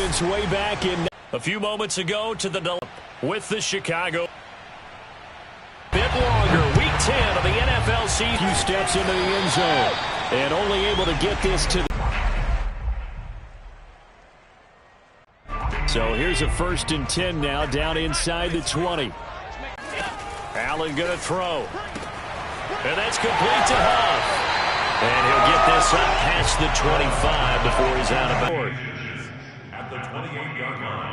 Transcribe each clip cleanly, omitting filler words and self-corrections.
offense way back in a few moments ago to the with the Chicago. Bit longer, week 10 of the NFL season. Few steps into the end zone and only able to get this to the. So here's a 1st and 10 now down inside the 20. Allen going to throw. And that's complete to Huff. And he'll get this up past the 25 before he's out of bounds. At the 28-yard line.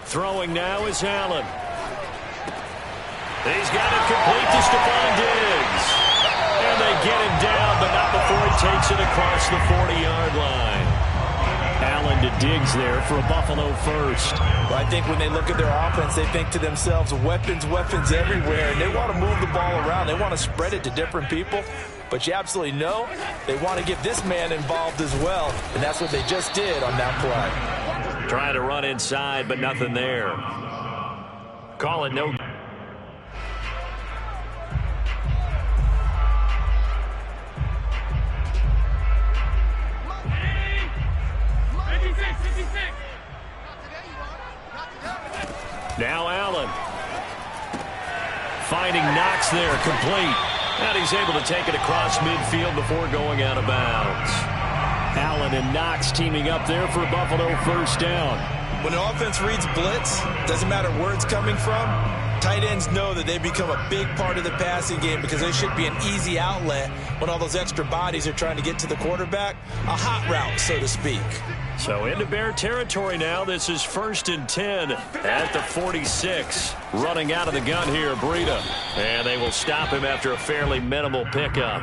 Throwing now is Allen. He's got it complete to Stephon Diggs. And they get him down, but not before he takes it across the 40-yard line. Allen to Diggs there for a Buffalo first. Well, I think when they look at their offense, they think to themselves, weapons everywhere. And they want to move the ball around. They want to spread it to different people. But you absolutely know they want to get this man involved as well. And that's what they just did on that play. Trying to run inside, but nothing there. Call it no. Now Allen. Finding Knox there, complete. And he's able to take it across midfield before going out of bounds. Allen and Knox teaming up there for Buffalo first down. When the offense reads blitz, doesn't matter where it's coming from, tight ends know that they become a big part of the passing game because they should be an easy outlet when all those extra bodies are trying to get to the quarterback. A hot route, so to speak. So into Bear territory now. This is 1st and 10 at the 46. Running out of the gun here, Breida. And they will stop him after a fairly minimal pickup.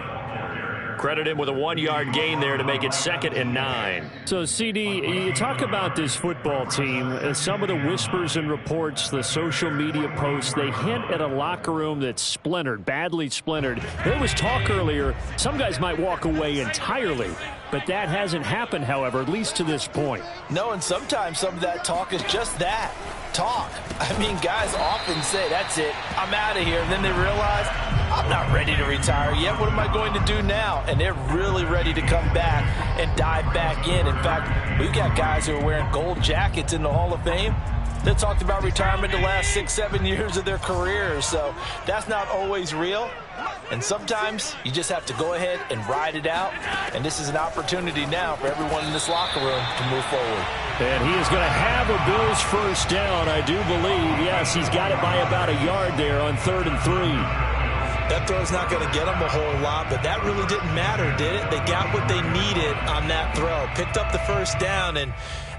Credit him with a 1-yard gain there to make it 2nd and 9. So, CD, you talk about this football team. Some of the whispers and reports, the social media posts, they hint at a locker room that's splintered, badly splintered. There was talk earlier, some guys might walk away entirely. But that hasn't happened, however, at least to this point. No, and sometimes some of that talk is just that, talk. I mean, guys often say, that's it, I'm out of here. And then they realize, I'm not ready to retire yet. What am I going to do now? And they're really ready to come back and dive back in. In fact, we've got guys who are wearing gold jackets in the Hall of Fame. They talked about retirement the last 6-7 years of their careers. So that's not always real. And sometimes you just have to go ahead and ride it out. And this is an opportunity now for everyone in this locker room to move forward. And he is going to have a Bills first down, I do believe. Yes, he's got it by about a yard there on 3rd and 3. That throw's not going to get them a whole lot, but that really didn't matter, did it? They got what they needed on that throw. Picked up the first down, and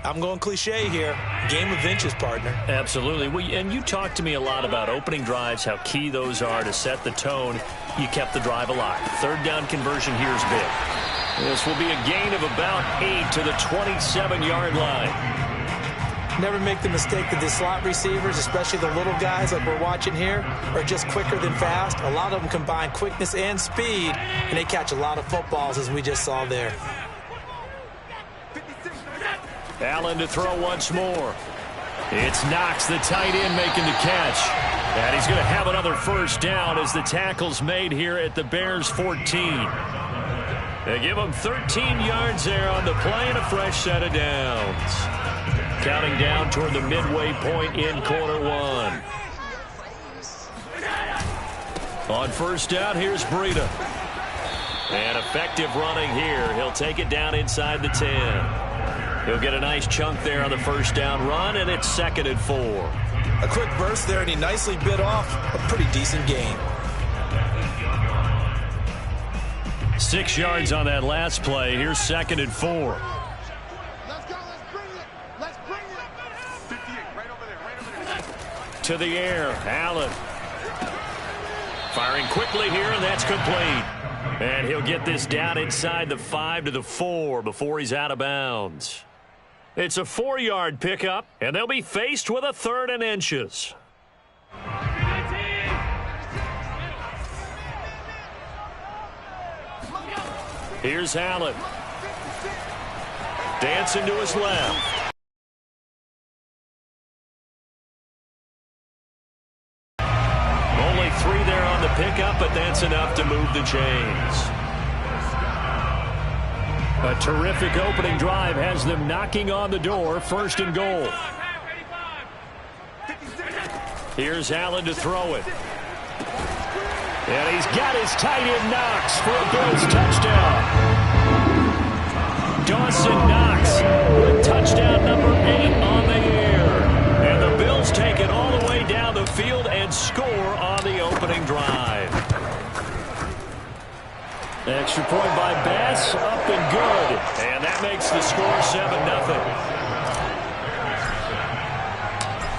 I'm going cliche here. Game of inches, partner. Absolutely. And you talked to me a lot about opening drives, how key those are to set the tone. You kept the drive alive. 3rd down conversion here is big. This will be a gain of about 8 to the 27-yard line. Never make the mistake that the slot receivers, especially the little guys like we're watching here, are just quicker than fast. A lot of them combine quickness and speed, and they catch a lot of footballs, as we just saw there. Allen to throw once more. It's Knox, the tight end, making the catch. And he's going to have another first down as the tackle's made here at the Bears 14. They give him 13 yards there on the play and a fresh set of downs. Counting down toward the midway point in quarter 1. On first down, here's Breida. And effective running here. He'll take it down inside the 10. He'll get a nice chunk there on the first down run, and it's 2nd and 4. A quick burst there, and he nicely bit off a pretty decent gain. 6 yards on that last play. Here's 2nd and 4. To the air, Allen. Firing quickly here, and that's complete. And he'll get this down inside the 5 to the 4 before he's out of bounds. It's a 4-yard pickup, and they'll be faced with a 3rd and inches. Here's Allen. Dancing to his left. pickup, but that's enough to move the chains. A terrific opening drive has them knocking on the door. 1st and goal. Here's Allen to throw it. And he's got his tight end Knox for a Bills touchdown. Dawson Knox with touchdown number 8 on the year. And the Bills take it all the way down the field and score on the opening drive. Extra point by Bass, up and good. And that makes the score 7-0.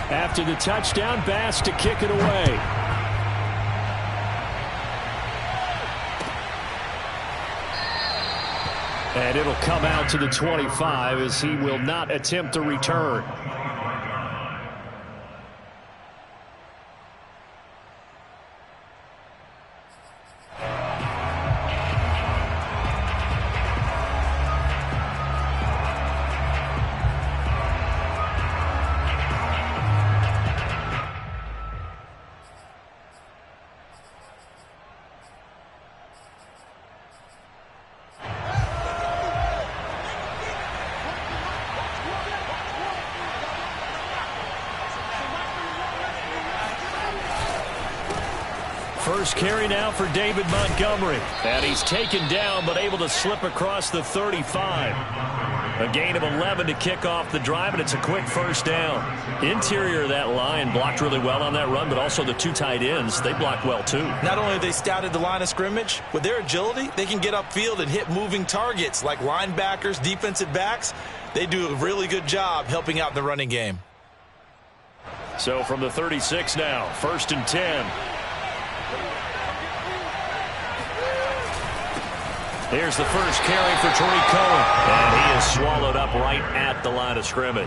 After the touchdown, Bass to kick it away. And it'll come out to the 25 as he will not attempt to return. First carry now for David Montgomery. And he's taken down but able to slip across the 35. A gain of 11 to kick off the drive, and it's a quick 1st down. Interior of that line blocked really well on that run, but also the 2 tight ends, they blocked well too. Not only have they scouted the line of scrimmage, with their agility, they can get upfield and hit moving targets like linebackers, defensive backs. They do a really good job helping out in the running game. So from the 36 now, 1st and 10. Here's the first carry for Tariq Cohen. And he is swallowed up right at the line of scrimmage.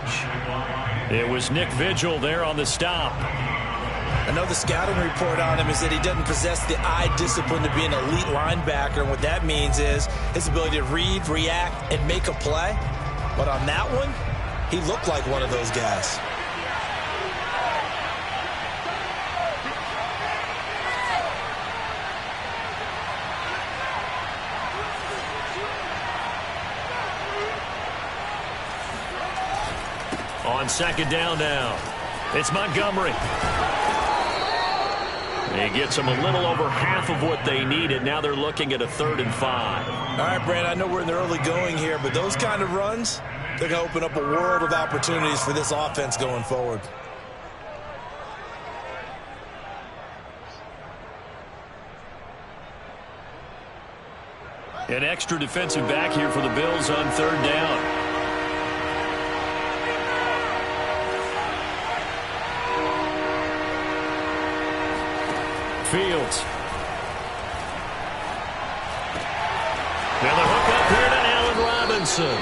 It was Nick Vigil there on the stop. I know the scouting report on him is that he doesn't possess the eye discipline to be an elite linebacker. And what that means is his ability to read, react, and make a play. But on that one, he looked like one of those guys. On 2nd down now, it's Montgomery. He gets them a little over half of what they needed. Now they're looking at a 3rd and 5. All right, Brad, I know we're in the early going here, but those kind of runs, they're going to open up a world of opportunities for this offense going forward. An extra defensive back here for the Bills on 3rd down. Fields. Now the hook up here to Allen Robinson.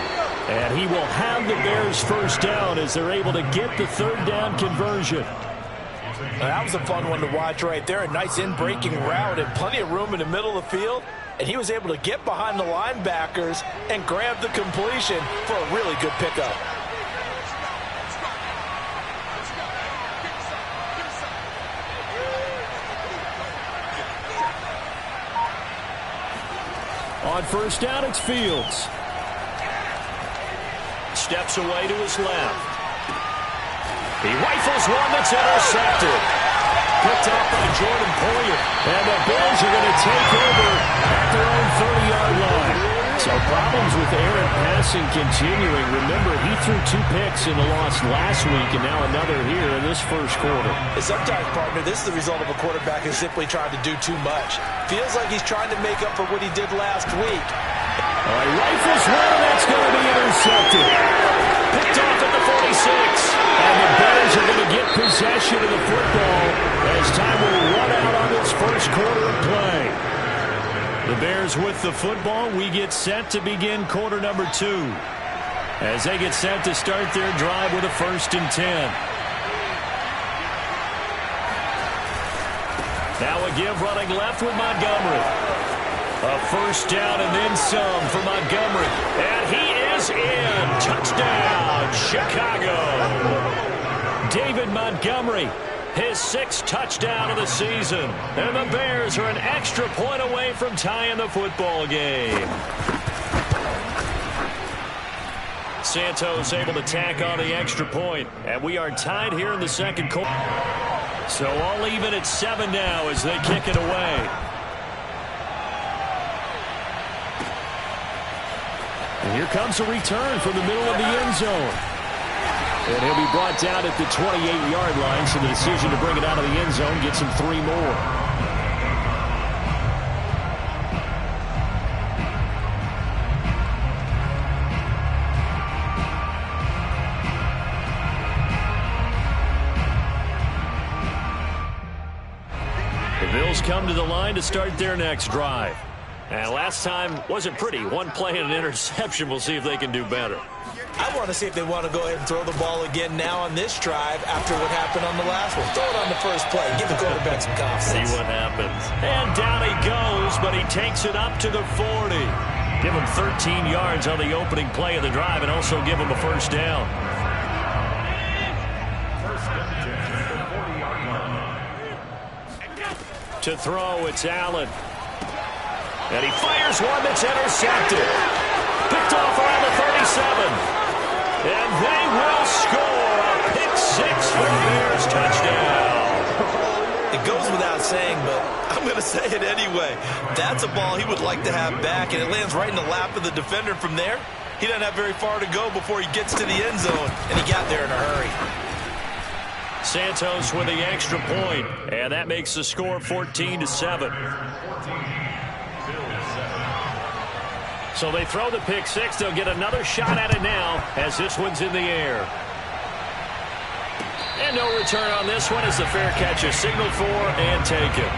And he will have the Bears 1st down as they're able to get the 3rd down conversion. That was a fun one to watch right there. A nice in-breaking route and plenty of room in the middle of the field. And he was able to get behind the linebackers and grab the completion for a really good pickup. On 1st down, it's Fields. Steps away to his left. He rifles one that's intercepted. Picked up by Jordan Poyer. And the Bills are going to take over at their own 30-yard line. So problems with Aaron passing continuing. Remember, he threw 2 picks in the loss last week, and now another here in this 1st quarter. And sometimes, partner, this is the result of a quarterback who's simply trying to do too much. Feels like he's trying to make up for what he did last week. All right, rifles one, that's going to be intercepted. Picked off at the 46. And the Bears are going to get possession of the football as time will run out on this 1st quarter of play. The Bears with the football. We get set to begin quarter number 2 as they get set to start their drive with a 1st and 10. Now a give running left with Montgomery. A 1st down and then some for Montgomery. And he is in. Touchdown, Chicago. David Montgomery, his 6th touchdown of the season. And the Bears are an extra point away from tying the football game. Santos able to tack on the extra point, and we are tied here in the second quarter. So all even at 7 now as they kick it away. And here comes a return from the middle of the end zone. And he'll be brought down at the 28-yard line, so the decision to bring it out of the end zone gets him 3 more. The Bills come to the line to start their next drive. And last time wasn't pretty. One play and an interception. We'll see if they can do better. I want to see if they want to go ahead and throw the ball again now on this drive after what happened on the last one. Throw it on the first play. Give the quarterback some confidence. See what happens. And down he goes, but he takes it up to the 40. Give him 13 yards on the opening play of the drive and also give him a first down. To throw, it's Allen. And he fires one that's intercepted. Picked off around the 37. And they will score a pick 6 for the Bears touchdown. It goes without saying, but I'm going to say it anyway. That's a ball he would like to have back, and it lands right in the lap of the defender from there. He doesn't have very far to go before he gets to the end zone, and he got there in a hurry. Santos with the extra point, and that makes the score 14-7. So they throw the pick 6. They'll get another shot at it now as this one's in the air. And no return on this one as the fair catch is signaled for and taken.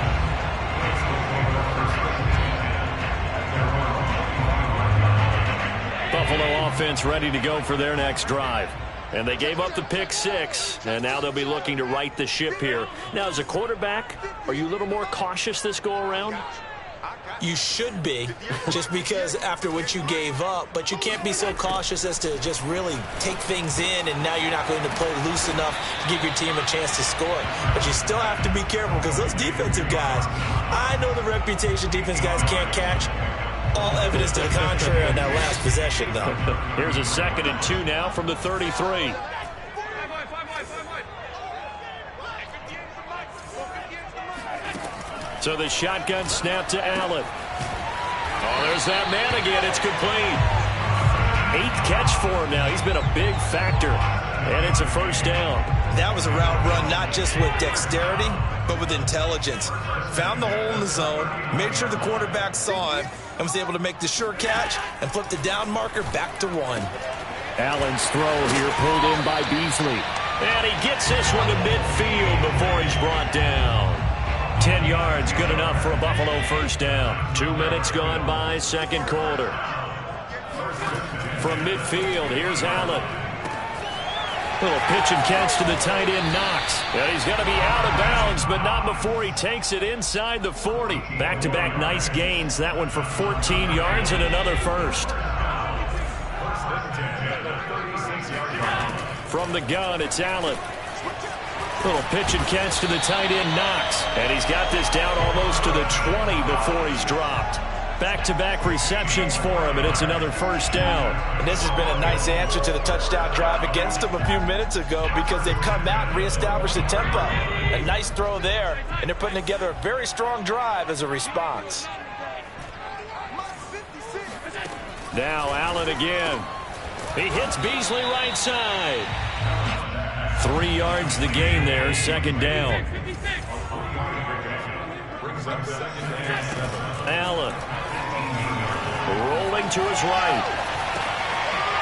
Buffalo offense ready to go for their next drive. And they gave up the pick 6, and now they'll be looking to right the ship here. Now, as a quarterback, are you a little more cautious this go-around? You should be, just because after what you gave up, but you can't be so cautious as to just really take things in, and now you're not going to play loose enough to give your team a chance to score. But you still have to be careful because those defensive guys, I know the reputation defense guys can't catch. All evidence to the contrary on that last possession, though. Here's a 2nd and 2 now from the 33. So the shotgun snap to Allen. Oh, there's that man again. It's complete. 8th catch for him now. He's been a big factor. And it's a first down. That was a route run not just with dexterity, but with intelligence. Found the hole in the zone, made sure the quarterback saw him, and was able to make the sure catch and flip the down marker back to 1. Allen's throw here pulled in by Beasley. And he gets this one to midfield before he's brought down. 10 yards, good enough for a Buffalo first down. 2 minutes gone by, second quarter. From midfield, here's Allen. Little pitch and catch to the tight end, Knox. And he's going to be out of bounds, but not before he takes it inside the 40. Back-to-back nice gains. That one for 14 yards and another first. From the gun, it's Allen. Little pitch and catch to the tight end, Knox. And he's got this down almost to the 20 before he's dropped. Back-to-back receptions for him, and it's another first down. And this has been a nice answer to the touchdown drive against them a few minutes ago because they've come out and reestablished the tempo. A nice throw there, and they're putting together a very strong drive as a response. Now Allen again. He hits Beasley right side. 3 yards the gain there, second down. Allen rolling to his right.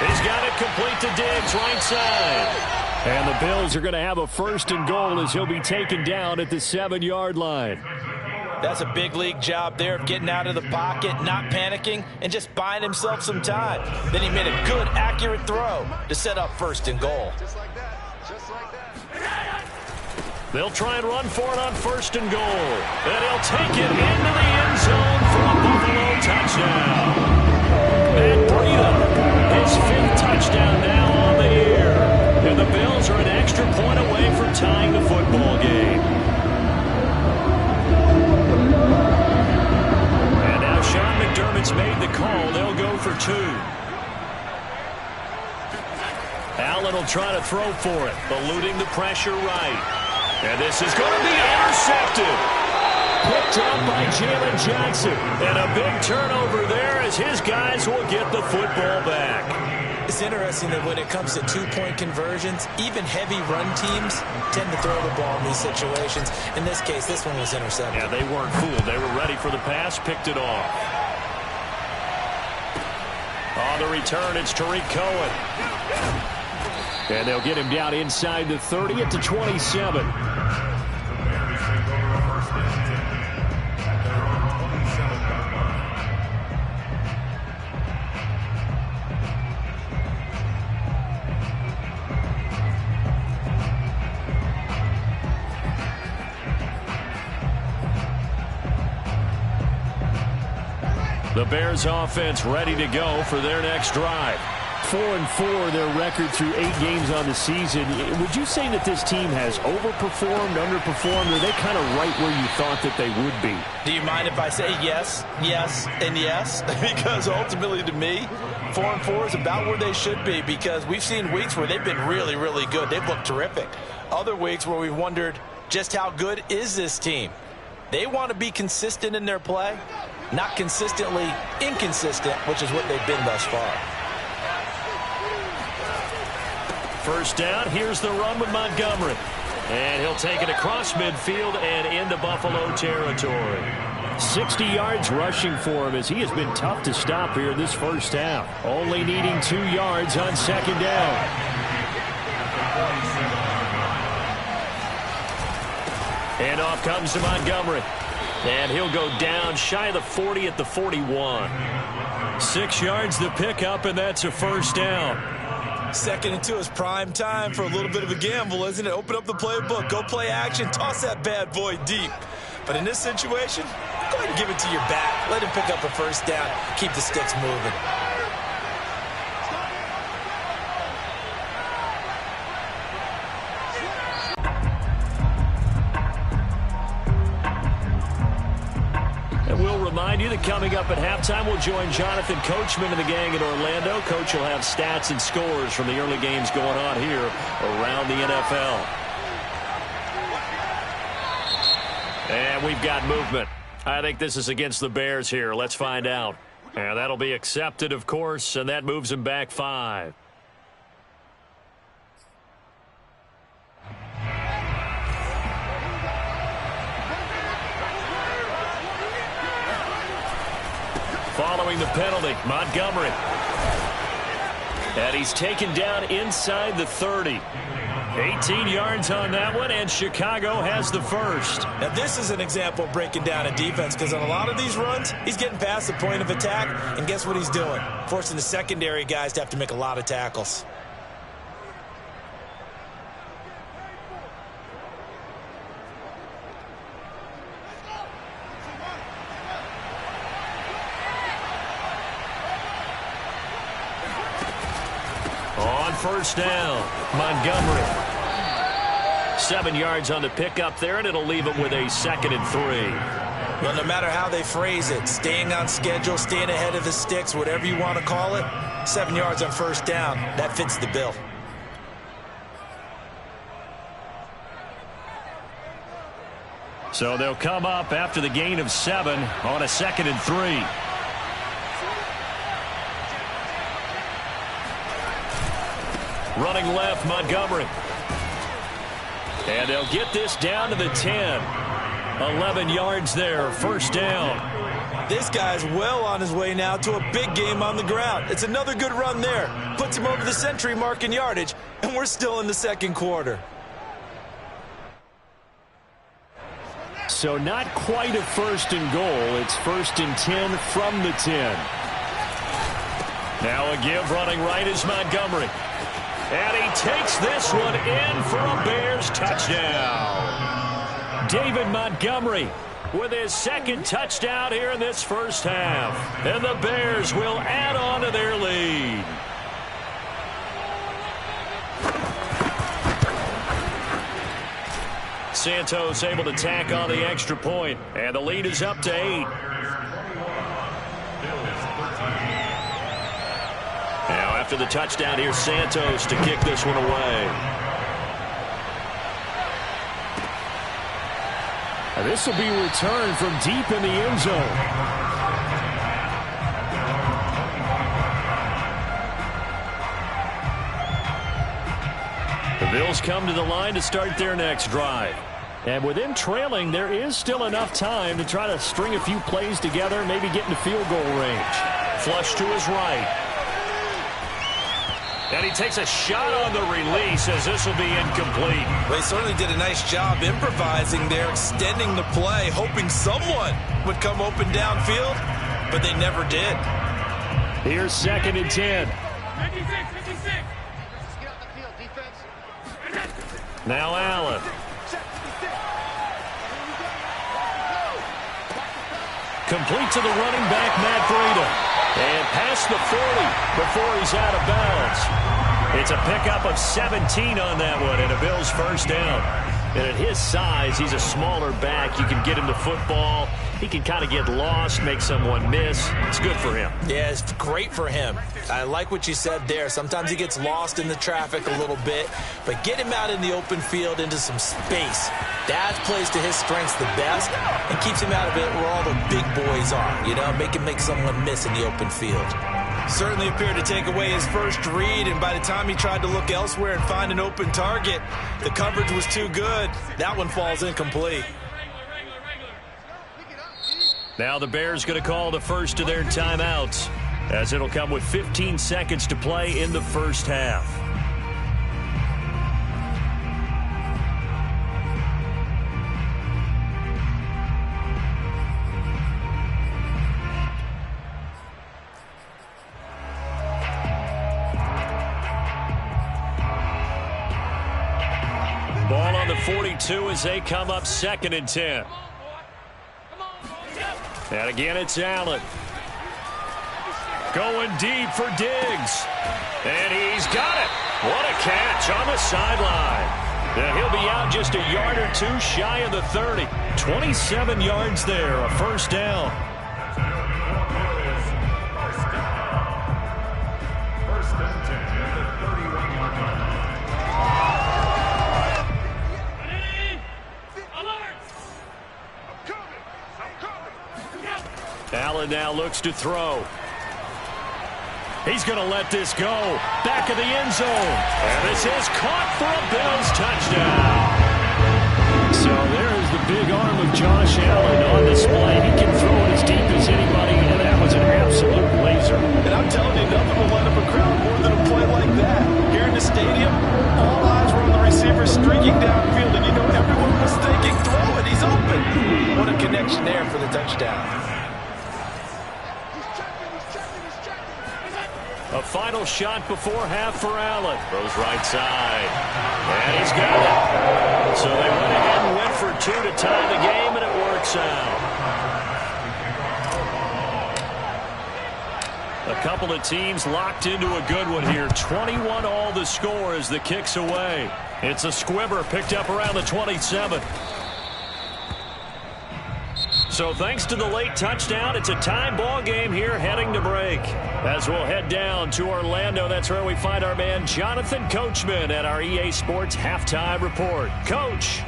He's got it complete to Diggs, right side. And the Bills are going to have a 1st and goal as he'll be taken down at the 7-yard line. That's a big league job there of getting out of the pocket, not panicking, and just buying himself some time. Then he made a good, accurate throw to set up 1st and goal. They'll try and run for it on 1st and goal. And he'll take it into the end zone for a Buffalo touchdown. Matt Breida, his 5th touchdown now on the year. And the Bills are an extra point away from tying the football game. 2. Allen will try to throw for it, eluding the pressure right. And this is going to be intercepted. Picked up by Jalen Johnson. And a big turnover there as his guys will get the football back. It's interesting that when it comes to two-point conversions, even heavy run teams tend to throw the ball in these situations. In this case, this one was intercepted. Yeah, they weren't fooled. They were ready for the pass, picked it off. On the return, it's Tariq Cohen. And they'll get him down inside the 30 at the 27. The Bears offense ready to go for their next drive. 4-4 their record through 8 games on the season. Would you say that this team has overperformed, underperformed, or are they kind of right where you thought that they would be? Do you mind if I say yes, yes, and yes? Because ultimately to me, 4-4 is about where they should be, because we've seen weeks where they've been really, really good. They've looked terrific. Other weeks where we've wondered just how good is this team. They want to be consistent in their play, not consistently inconsistent, which is what they've been thus far. First down, here's the run with Montgomery. And he'll take it across midfield and into Buffalo territory. 60 yards rushing for him as he has been tough to stop here this first half. Only needing 2 yards on second down. And off comes to Montgomery. And he'll go down shy of the 40 at the 41. 6 yards the pickup, and that's a first down. 2nd and 2 is prime time for a little bit of a gamble, isn't it? Open up the playbook, go play action, toss that bad boy deep. But in this situation, go ahead and give it to your back. Let him pick up a first down, keep the sticks moving. Remind you that coming up at halftime, we'll join Jonathan Coachman and the gang in Orlando. Coach will have stats and scores from the early games going on here around the NFL. And we've got movement. I think this is against the Bears here. Let's find out. And that'll be accepted, of course, and that moves him back 5. Following the penalty, Montgomery. And he's taken down inside the 30. 18 yards on that one, and Chicago has the first. Now, this is an example of breaking down a defense, because on a lot of these runs, he's getting past the point of attack, and guess what he's doing? Forcing the secondary guys to have to make a lot of tackles. First down, Montgomery. 7 yards on the pickup there, and it'll leave him with a 2nd and 3. Well, no matter how they phrase it, staying on schedule, staying ahead of the sticks, whatever you want to call it, 7 yards on first down, that fits the bill. So they'll come up after the gain of 7 on a 2nd and 3. Running left, Montgomery. And they'll get this down to the 10. 11 yards there, first down. This guy's well on his way now to a big game on the ground. It's another good run there. Puts him over the century mark in yardage, and we're still in the second quarter. So not quite a 1st and goal. It's 1st and 10 from the 10. Now a give running right is Montgomery. And he takes this one in for a Bears touchdown. David Montgomery with his 2nd touchdown here in this first half. And the Bears will add on to their lead. Santos able to tack on the extra point, and the lead is up to 8. after the touchdown. Here's Santos to kick this one away. This will be returned from deep in the end zone. The Bills come to the line to start their next drive. And with them trailing, there is still enough time to try to string a few plays together, maybe get into field goal range. Flush to his right. And he takes a shot on the release as this will be incomplete. Well, he certainly did a nice job improvising there, extending the play, hoping someone would come open downfield, but they never did. Here's 2nd and 10. 56. Now Allen. Complete to the running back, Matt Breida. And past the 40 before he's out of bounds. It's a pickup of 17 on that one and a Bills first down. And at his size, he's a smaller back. You can get him the football. He can kind of get lost, make someone miss. It's good for him. Yeah, it's great for him. I like what you said there. Sometimes he gets lost in the traffic a little bit, but get him out in the open field into some space. That plays to his strengths the best and keeps him out of it where all the big boys are, you know, make him make someone miss in the open field. Certainly appeared to take away his first read, and by the time he tried to look elsewhere and find an open target, the coverage was too good. That one falls incomplete. Now the Bears going to call the first of their timeouts, as it'll come with 15 seconds to play in the first half. Ball on the 42 as they come up 2nd and 10. And again, it's Allen. Going deep for Diggs. And he's got it. What a catch on the sideline. And he'll be out just a yard or two shy of the 30. 27 yards there, a first down. Allen now looks to throw. He's going to let this go. Back of the end zone. And this is caught for a Bills touchdown. So there is the big arm of Josh Allen on display. He can throw it as deep as anybody, and that was an absolute laser. And I'm telling you, nothing will light up a crowd more than a play like that. Here in the stadium, all eyes were on the receiver streaking downfield, and you know everyone was thinking, throw it, he's open. What a connection there for the touchdown. A final shot before half for Allen. Throws right side. And he's got it. So they went ahead and went for two to tie the game, and it works out. A couple of teams locked into a good one here. 21 all the score as the kick's away. It's a squibber picked up around the 27. So thanks to the late touchdown, it's a tie ball game here heading to break. As we'll head down to Orlando, that's where we find our man Jonathan Coachman at our EA Sports Halftime Report. Coach.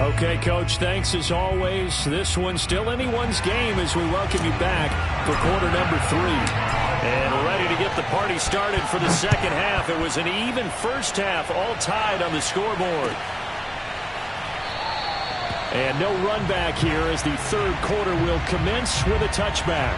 Okay, Coach, thanks as always. This one's still anyone's game as we welcome you back for quarter number 3. And ready to get the party started for the second half. It was an even first half, all tied on the scoreboard. And no run back here as the third quarter will commence with a touchback.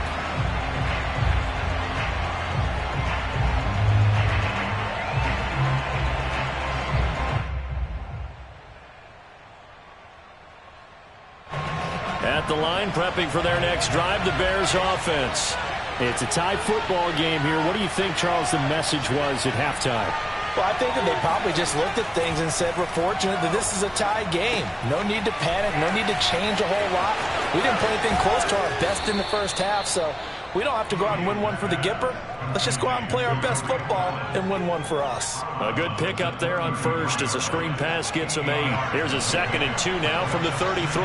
At the line, prepping for their next drive, the Bears offense. It's a tie football game here. What do you think, Charles, the message was at halftime? Well, I think that they probably just looked at things and said, we're fortunate that this is a tie game. No need to panic, no need to change a whole lot. We didn't play anything close to our best in the first half, so we don't have to go out and win one for the Gipper. Let's just go out and play our best football and win one for us. A good pickup there on first as a screen pass gets him 8. Here's a 2nd and 2 now from the 33.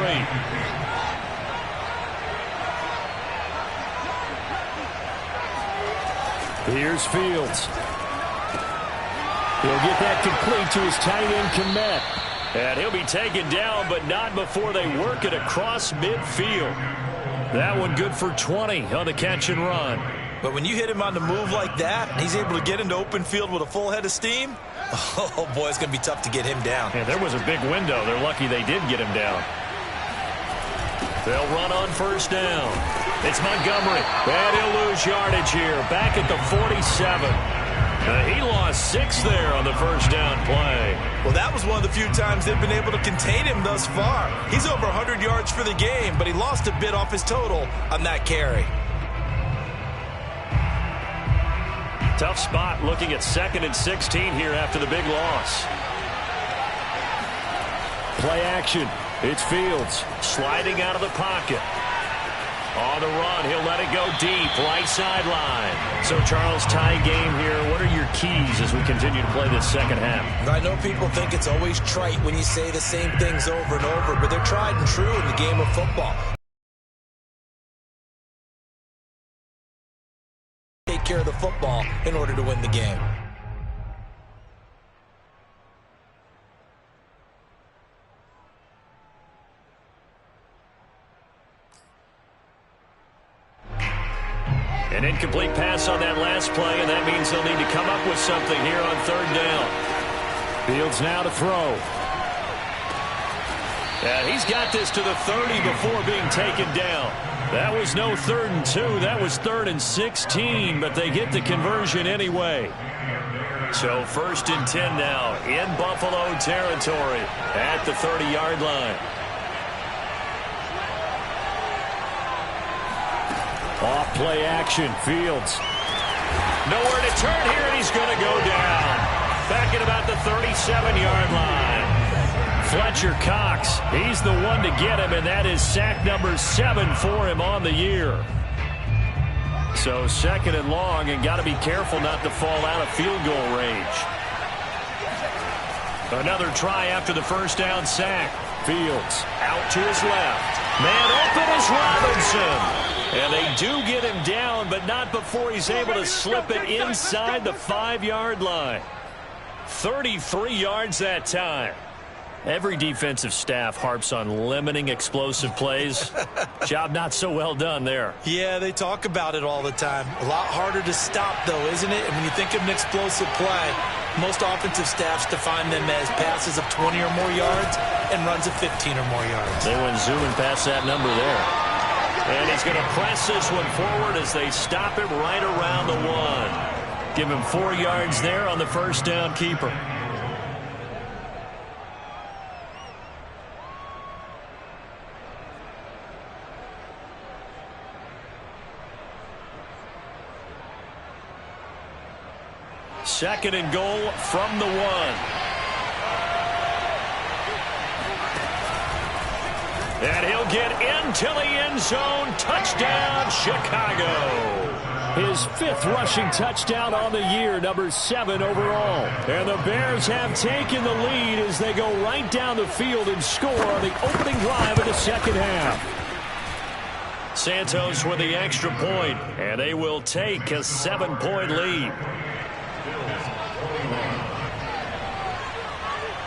Here's Fields. He'll get that complete to his tight end, Kmet. And he'll be taken down, but not before they work it across midfield. That one good for 20 on the catch and run. But when you hit him on the move like that, and he's able to get into open field with a full head of steam, oh, boy, it's going to be tough to get him down. Yeah, there was a big window. They're lucky they did get him down. They'll run on first down. It's Montgomery. And he'll lose yardage here. Back at the 47. He lost 6 there on the first down play. Well, that was one of the few times they've been able to contain him thus far. He's over 100 yards for the game, but he lost a bit off his total on that carry. Tough spot looking at 2nd and 16 here after the big loss. Play action. It's Fields. Sliding out of the pocket. On the run, he'll let it go deep, right sideline. So, Charles, tie game here. What are your keys as we continue to play this second half? I know people think it's always trite when you say the same things over and over, but they're tried and true in the game of football. Take care of the football in order to win the game. An incomplete pass on that last play, and that means they'll need to come up with something here on third down. Fields now to throw. And he's got this to the 30 before being taken down. That was no 3rd and 2. That was 3rd and 16, but they get the conversion anyway. So 1st and 10 now in Buffalo territory at the 30-yard line. Off play action. Fields. Nowhere to turn here, and he's going to go down. Back at about the 37-yard line. Fletcher Cox, he's the one to get him, and that is sack number 7 for him on the year. So 2nd and long, and got to be careful not to fall out of field goal range. Another try after the first down sack. Fields out to his left. Man open is Robinson. And they do get him down, but not before he's able to slip it inside the 5-yard line. 33 yards that time. Every defensive staff harps on limiting explosive plays. Job not so well done there. Yeah, they talk about it all the time. A lot harder to stop, though, isn't it? And when you think of an explosive play, most offensive staffs define them as passes of 20 or more yards and runs of 15 or more yards. They went zooming past that number there. And he's going to press this one forward as they stop him right around the 1. Give him 4 yards there on the first down keeper. Second and goal from the 1. And he'll get into the end zone. Touchdown, Chicago. His 5th rushing touchdown on the year, number 7 overall. And the Bears have taken the lead as they go right down the field and score on the opening drive of the second half. Santos with the extra point, and they will take a 7-point lead.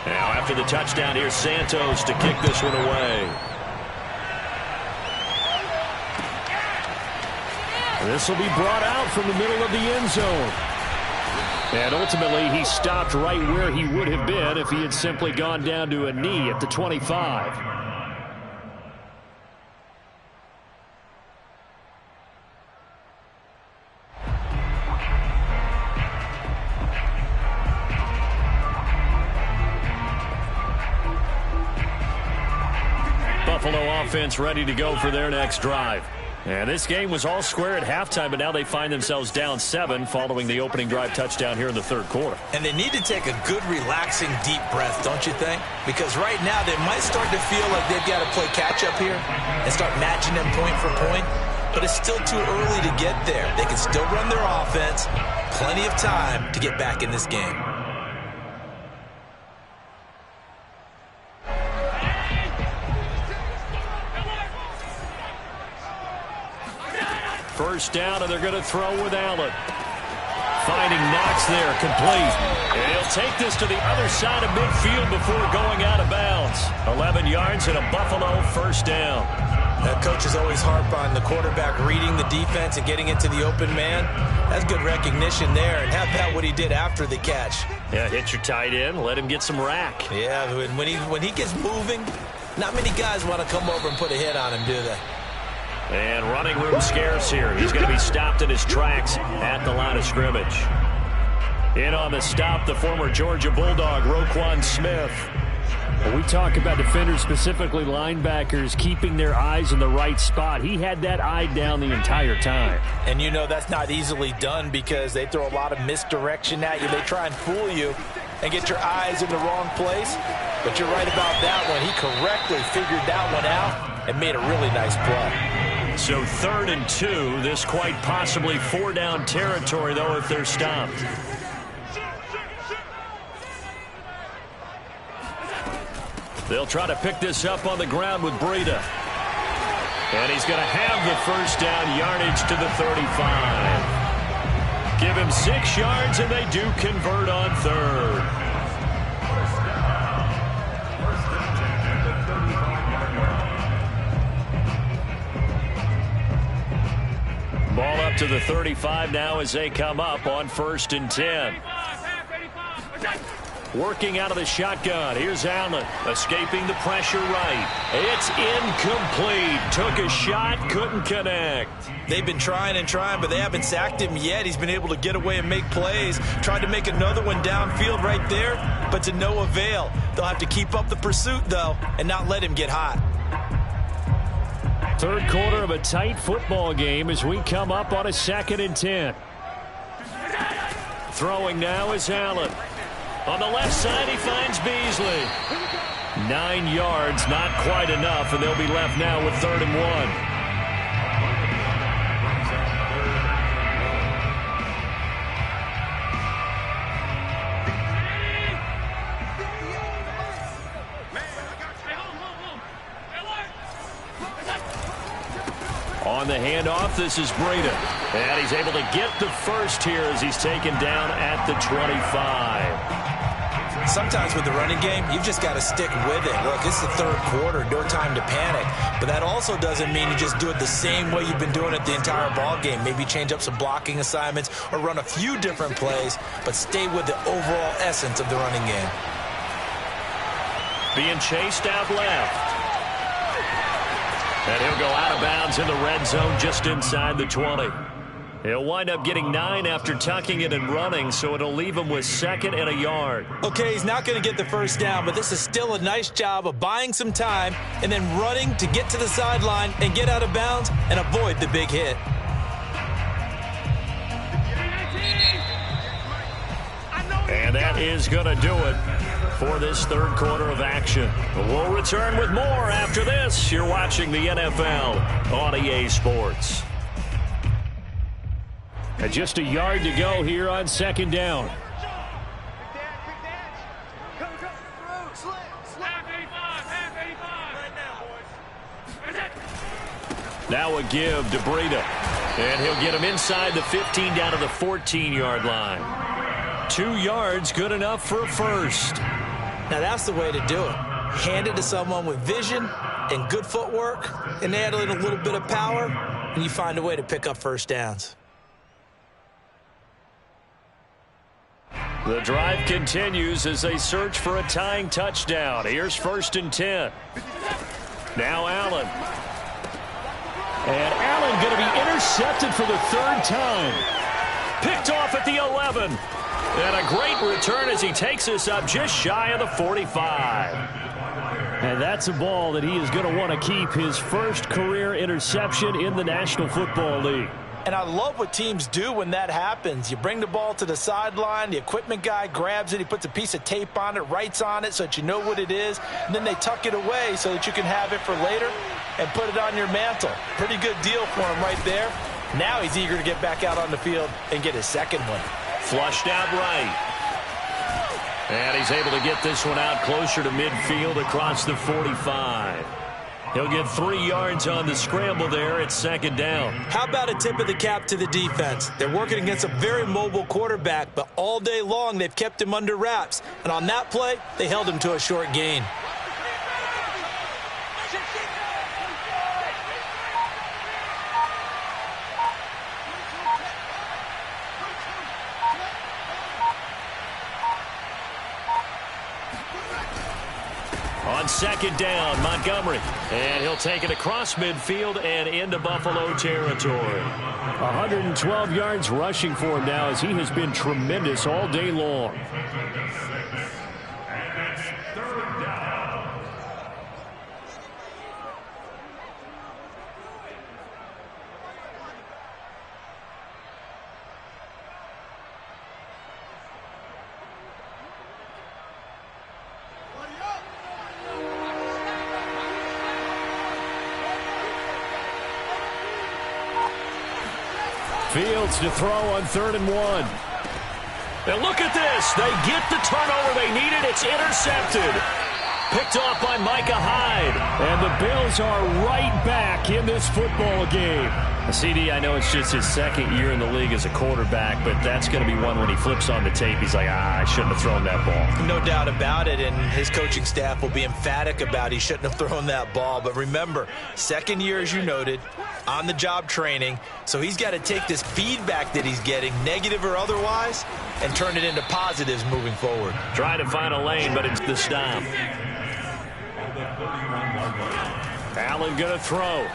Now after the touchdown, here's Santos to kick this one away. This will be brought out from the middle of the end zone. And ultimately, he stopped right where he would have been if he had simply gone down to a knee at the 25. Buffalo offense ready to go for their next drive. And this game was all square at halftime, but now they find themselves down 7 following the opening drive touchdown here in the 3rd quarter. And they need to take a good, relaxing, deep breath, don't you think? Because right now they might start to feel like they've got to play catch-up here and start matching them point for point. But it's still too early to get there. They can still run their offense. Plenty of time to get back in this game. First down, and they're going to throw with Allen. finding Knox there, complete. And he'll take this to the other side of midfield before going out of bounds. 11 yards and a Buffalo first down. That coach is always harp on the quarterback reading the defense and getting into the open man. That's good recognition there. And how about what he did after the catch? Yeah, hit your tight end, let him get some rack. Yeah, when he gets moving, not many guys want to come over and put a hit on him, do they? And running room scarce here. He's going to be stopped in his tracks at the line of scrimmage. In on the stop, the former Georgia Bulldog, Roquan Smith. When we talk about defenders, specifically linebackers, keeping their eyes in the right spot, he had that eye down the entire time. And you know that's not easily done because they throw a lot of misdirection at you. They try and fool you and get your eyes in the wrong place. But you're right about that one. He correctly figured that one out and made a really nice play. So 3rd and 2, this quite possibly 4-down territory, though, if they're stopped. They'll try to pick this up on the ground with Breida. And he's going to have the first down, yardage to the 35. Give him 6 yards, and they do convert on 3rd. Ball up to the 35 now as they come up on 1st and 10. Working out of the shotgun. Here's Allen. Escaping the pressure right. It's incomplete. Took a shot, couldn't connect. They've been trying and trying, but they haven't sacked him yet. He's been able to get away and make plays. Tried to make another one downfield right there, but to no avail. They'll have to keep up the pursuit, though, and not let him get hot. 3rd quarter of a tight football game as we come up on a 2nd and 10. Throwing now is Allen. On the left side, he finds Beasley. 9 yards, not quite enough, and they'll be left now with 3rd and 1. On the handoff, this is Breida. And he's able to get the first here as he's taken down at the 25. Sometimes with the running game, you've just got to stick with it. Look, it's the 3rd quarter, no time to panic. But that also doesn't mean you just do it the same way you've been doing it the entire ball game. Maybe change up some blocking assignments or run a few different plays, but stay with the overall essence of the running game. Being chased out left. And he'll go out of bounds in the red zone just inside the 20. He'll wind up getting 9 after tucking it and running, so it'll leave him with 2nd and a yard. Okay, he's not going to get the first down, but this is still a nice job of buying some time and then running to get to the sideline and get out of bounds and avoid the big hit. And that is going to do it for this 3rd quarter of action. We'll return with more after this. You're watching the NFL on EA Sports. And just a yard to go here on 2nd down. Now a give to Breida. And he'll get him inside the 15 down to the 14-yard line. 2 yards, good enough for a first. Now that's the way to do it. Hand it to someone with vision and good footwork, and add in a little bit of power, and you find a way to pick up first downs. The drive continues as they search for a tying touchdown. Here's 1st and 10. Now Allen. And Allen going to be intercepted for the 3rd time. Picked off at the 11. And a great return as he takes us up just shy of the 45. And that's a ball that he is going to want to keep, his first career interception in the National Football League. And I love what teams do when that happens. You bring the ball to the sideline, the equipment guy grabs it, he puts a piece of tape on it, writes on it so that you know what it is, and then they tuck it away so that you can have it for later and put it on your mantle. Pretty good deal for him right there. Now he's eager to get back out on the field and get his 2nd one. Flushed out right. And he's able to get this one out closer to midfield across the 45. He'll get 3 yards on the scramble there at 2nd down. How about a tip of the cap to the defense? They're working against a very mobile quarterback, but all day long they've kept him under wraps. And on that play, they held him to a short gain. On 2nd down, Montgomery. And he'll take it across midfield and into Buffalo territory. 112 yards rushing for him now as he has been tremendous all day long. Fields to throw on 3rd and 1. And look at this. They get the turnover they needed. It's intercepted. Picked off by Micah Hyde. And the Bills are right back in this football game. CD, I know it's just his 2nd year in the league as a quarterback, but that's going to be one when he flips on the tape, he's like, I shouldn't have thrown that ball. No doubt about it, and his coaching staff will be emphatic about he shouldn't have thrown that ball. But remember, 2nd year, as you noted, on-the-job training, so he's got to take this feedback that he's getting, negative or otherwise, and turn it into positives moving forward. Trying to find a lane, but it's the stop. Allen going to throw.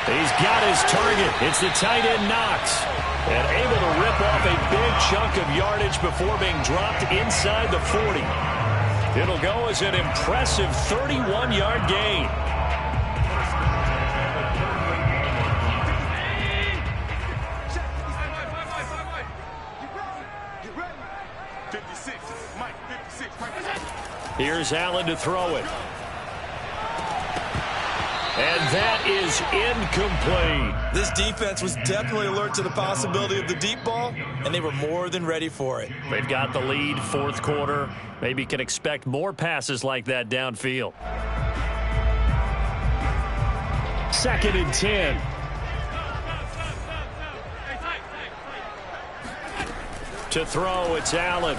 He's got his target. It's the tight end Knox. And able to rip off a big chunk of yardage before being dropped inside the 40. It'll go as an impressive 31-yard gain. Here's Allen to throw it. And that is incomplete. This defense was definitely alert to the possibility of the deep ball, and they were more than ready for it. They've got the lead, 4th quarter. Maybe can expect more passes like that downfield. 2nd and 10. To throw, it's Allen.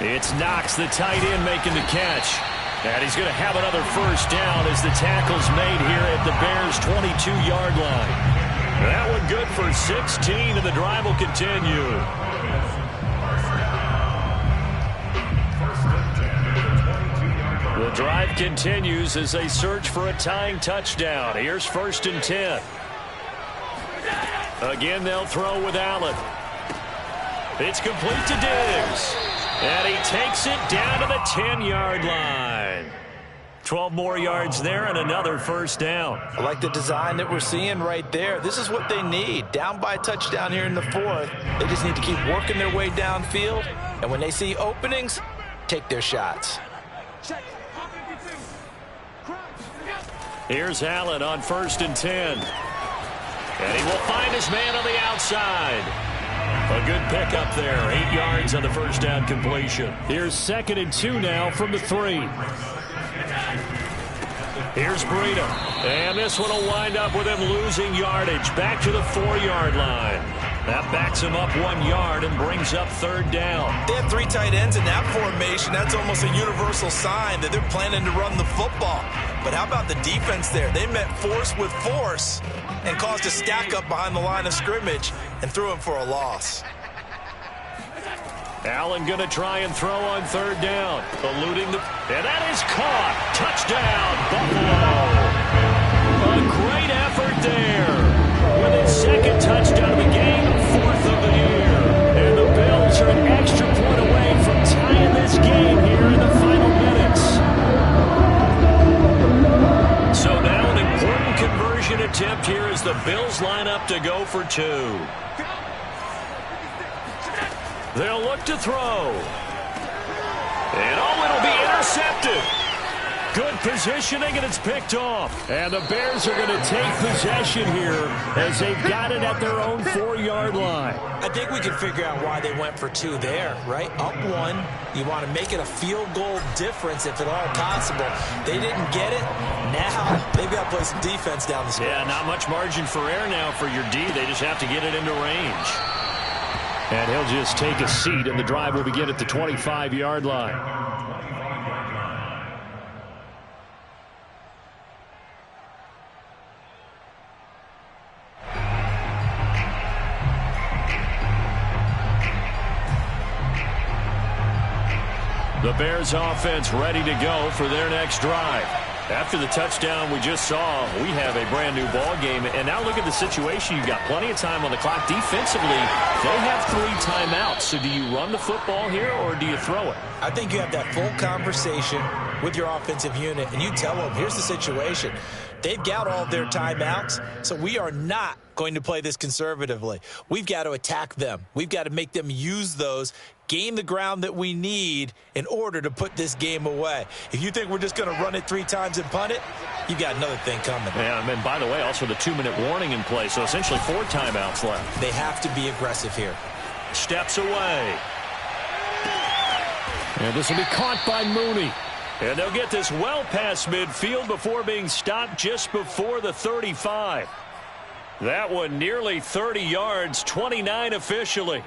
It's Knox, the tight end, making the catch. And he's going to have another 1st down as the tackle's made here at the Bears' 22-yard line. That one good for 16, and the drive will continue. The drive continues as they search for a tying touchdown. Here's 1st and 10. Again, they'll throw with Allen. It's complete to Diggs. And he takes it down to the 10-yard line. 12 more yards there and another 1st down. I like the design that we're seeing right there. This is what they need. Down by a touchdown here in the 4th. They just need to keep working their way downfield. And when they see openings, take their shots. Here's Allen on 1st and 10. And he will find his man on the outside. A good pickup there. 8 yards on the 1st down completion. Here's 2nd and 2 now from the 3. Here's Breida. And this one will wind up with him losing yardage. Back to the 4-yard line. That backs him up 1 yard and brings up 3rd down. They have 3 tight ends in that formation. That's almost a universal sign that they're planning to run the football. But how about the defense there? They met force with force and caused a stack up behind the line of scrimmage and threw him for a loss. Allen going to try and throw on 3rd down. Eluding the... And that is caught. Touchdown, Buffalo. A great effort there. With his 2nd touchdown of the game, 4th of the year. And the Bills are an extra point away from tying this game here in the final minutes. So now an important conversion attempt here as the Bills line up to go for 2. They'll look to throw. And it'll be intercepted. Good positioning, and it's picked off. And the Bears are going to take possession here as they've got it at their own 4-yard line. I think we can figure out why they went for 2 there, right? Up 1, you want to make it a field goal difference if at all possible. They didn't get it. Now they've got to play some defense down the stretch. Yeah, not much margin for error now for your D. They just have to get it into range. And he'll just take a seat, and the drive will begin at the 25-yard line. The Bears offense ready to go for their next drive. After the touchdown we just saw, we have a brand new ball game. And now look at the situation. You've got plenty of time on the clock. Defensively, they have 3 timeouts. So do you run the football here or do you throw it? I think you have that full conversation with your offensive unit, and you tell them, here's the situation. They've got all their timeouts, so we are not going to play this conservatively. We've got to attack them. We've got to make them use those, gain the ground that we need in order to put this game away. If you think we're just going to run it 3 times and punt it, you've got another thing coming. Yeah, and by the way, also the 2-minute warning in play, so essentially 4 timeouts left. They have to be aggressive here. Steps away. And this will be caught by Mooney. And they'll get this well past midfield before being stopped just before the 35. That one nearly 30 yards, 29 officially.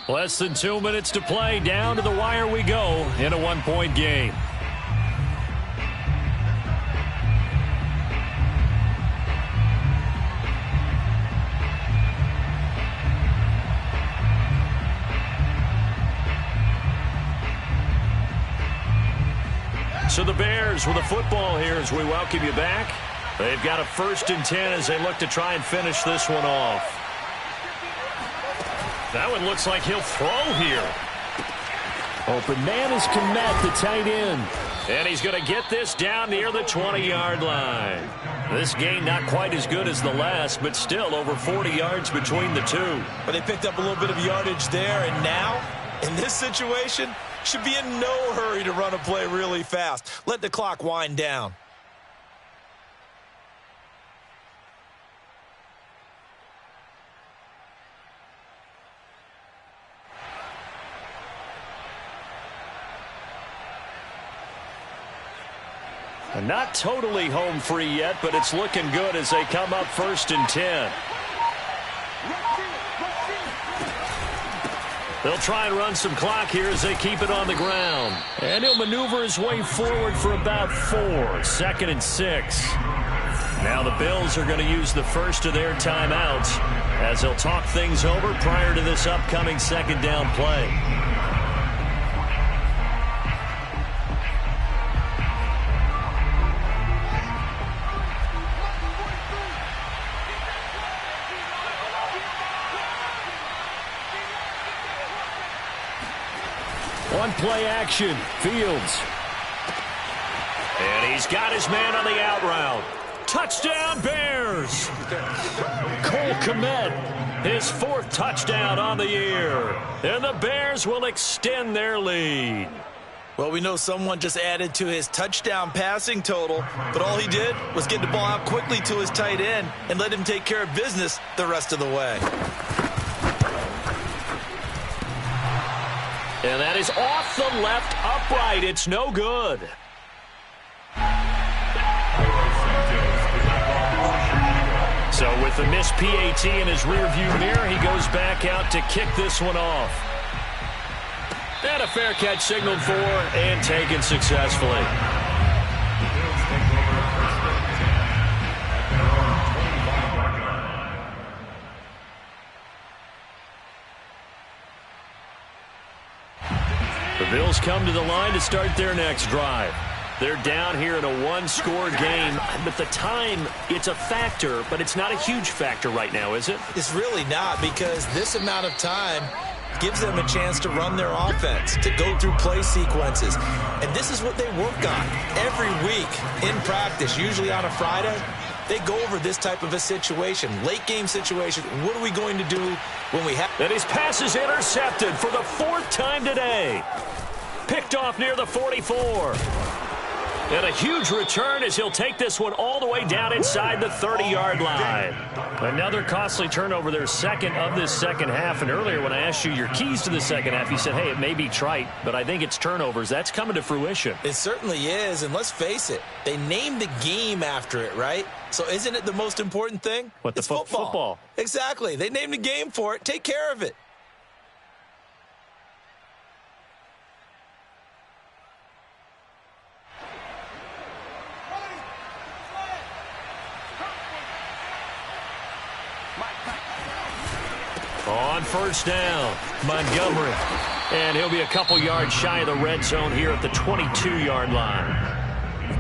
Less than 2 minutes to play. Down to the wire we go in a 1-point game. So the Bears with a football here as we welcome you back. They've got a 1st and 10 as they look to try and finish this one off. That one looks like he'll throw here. Open man is Kmet, the tight end. And he's going to get this down near the 20-yard line. This gain not quite as good as the last, but still over 40 yards between the two. But they picked up a little bit of yardage there, and now, in this situation, should be in no hurry to run a play really fast. Let the clock wind down. Not totally home free yet, but it's looking good as they come up 1st and 10. They'll try and run some clock here as they keep it on the ground. And he'll maneuver his way forward for about 4. 2nd and 6. Now the Bills are going to use the first of their timeouts as they'll talk things over prior to this upcoming 2nd down play. One play action, Fields. And he's got his man on the out route. Touchdown, Bears! Cole Kmet, his 4th touchdown on the year. And the Bears will extend their lead. Well, we know someone just added to his touchdown passing total, but all he did was get the ball out quickly to his tight end and let him take care of business the rest of the way. And that is off the left upright. It's no good. So with the missed PAT in his rearview mirror, he goes back out to kick this one off. And a fair catch signaled for and taken successfully. The Bills come to the line to start their next drive. They're down here in a 1-score game, but the time, it's a factor, but it's not a huge factor right now, is it? It's really not, because this amount of time gives them a chance to run their offense, to go through play sequences. And this is what they work on every week in practice, usually on a Friday. They go over this type of a situation, late game situation. What are we going to do when we have... And his pass is intercepted for the 4th time today. Picked picked off near the 44. And a huge return as he'll take this one all the way down inside the 30-yard line. Another costly turnover, their second of this second half. And earlier when I asked you your keys to the second half, you said, hey, it may be trite, but I think it's turnovers. That's coming to fruition. It certainly is, and let's face it, they named the game after it, right? So isn't it the most important thing? What, it's football. Football. Exactly. They named the game for it. Take care of it. On first down, Montgomery. And he'll be a couple yards shy of the red zone here at the 22-yard line.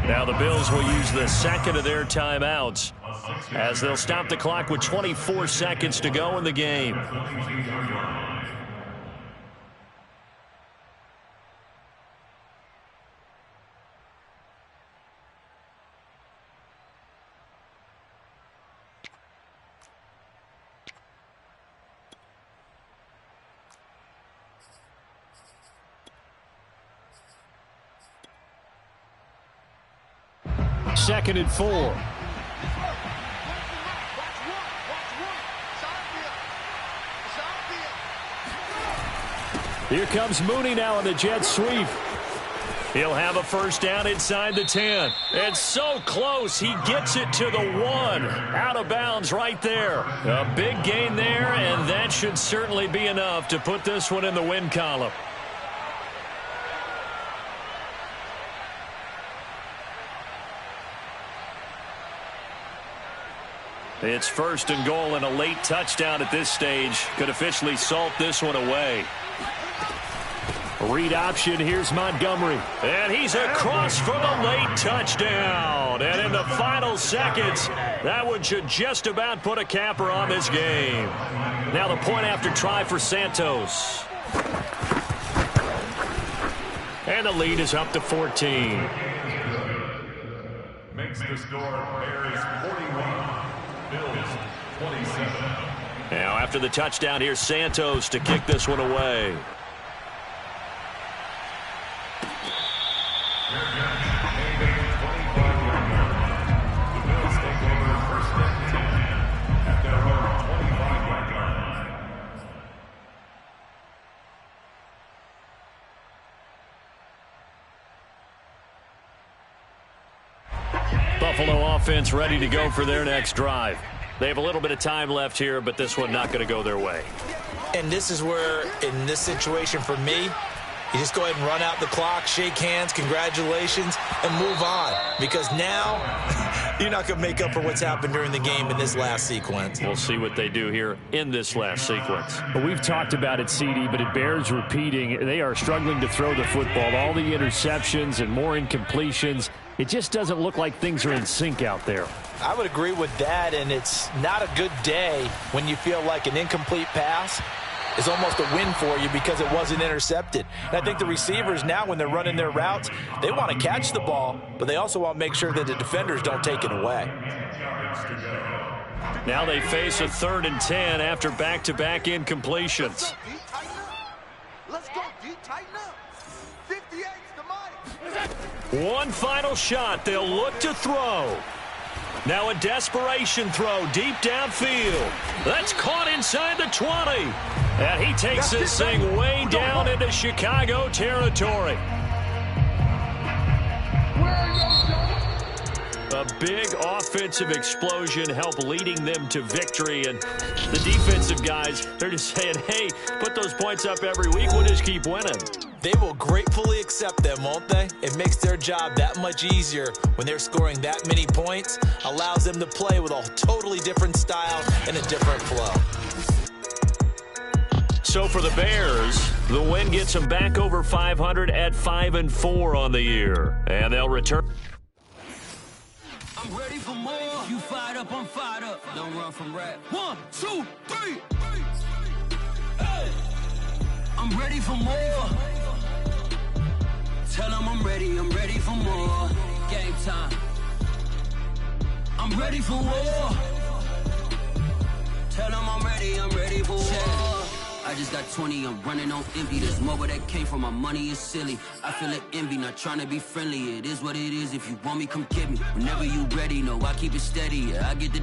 Now the Bills will use the second of their timeouts as they'll stop the clock with 24 seconds to go in the game. Second and 4. Here comes Mooney now in the jet sweep. He'll have a first down inside the 10. It's so close. He gets it to the 1. Out of bounds right there. A big gain there, and that should certainly be enough to put this one in the win column. It's first and goal, and a late touchdown at this stage could officially salt this one away. Read option, here's Montgomery. And he's across for the late touchdown. And in the final seconds, that one should just about put a capper on this game. Now the point after try for Santos. And the lead is up to 14. Makes the score Bears 41. Bills 27. Now after the touchdown, here's Santos to kick this one away. Buffalo offense ready to go for their next drive. They have a little bit of time left here, but this one not going to go their way. And this is where, in this situation for me, you just go ahead and run out the clock, shake hands, congratulations, and move on. Because now, you're not going to make up for what's happened during the game in this last sequence. We'll see what they do here in this last sequence. Well, we've talked about it, CD, but it bears repeating. They are struggling to throw the football. All the interceptions and more incompletions. It just doesn't look like things are in sync out there. I would agree with that, and it's not a good day when you feel like an incomplete pass is almost a win for you because it wasn't intercepted. And I think the receivers now, when they're running their routes, they want to catch the ball, but they also want to make sure that the defenders don't take it away. Now they face a 3rd and 10 after back-to-back incompletions. Let's go, D. Tighten up. 58's the money. One final shot. They'll look to throw. Now a desperation throw deep downfield. That's caught inside the 20. And he takes this thing way down into Chicago territory. A big offensive explosion helped leading them to victory. And the defensive guys, they're just saying, hey, put those points up every week. We'll just keep winning. They will gratefully accept them, won't they? It makes their job that much easier when they're scoring that many points. Allows them to play with a totally different style and a different flow. So for the Bears, the win gets them back over 500 at 5-4 on the year. And they'll return. I'm ready for more. You fired up, I'm fired up. Don't run from rap. 1, 2, 3. Hey. I'm ready for more. Tell them I'm ready for more. Game time. I'm ready for war. Tell them I'm ready for war. I just got 20, I'm running on empty. There's more where that came from, my money is silly. I feel it envy, not trying to be friendly. It is what it is, if you want me, come get me. Whenever you ready, no, I keep it steady. Yeah, I get the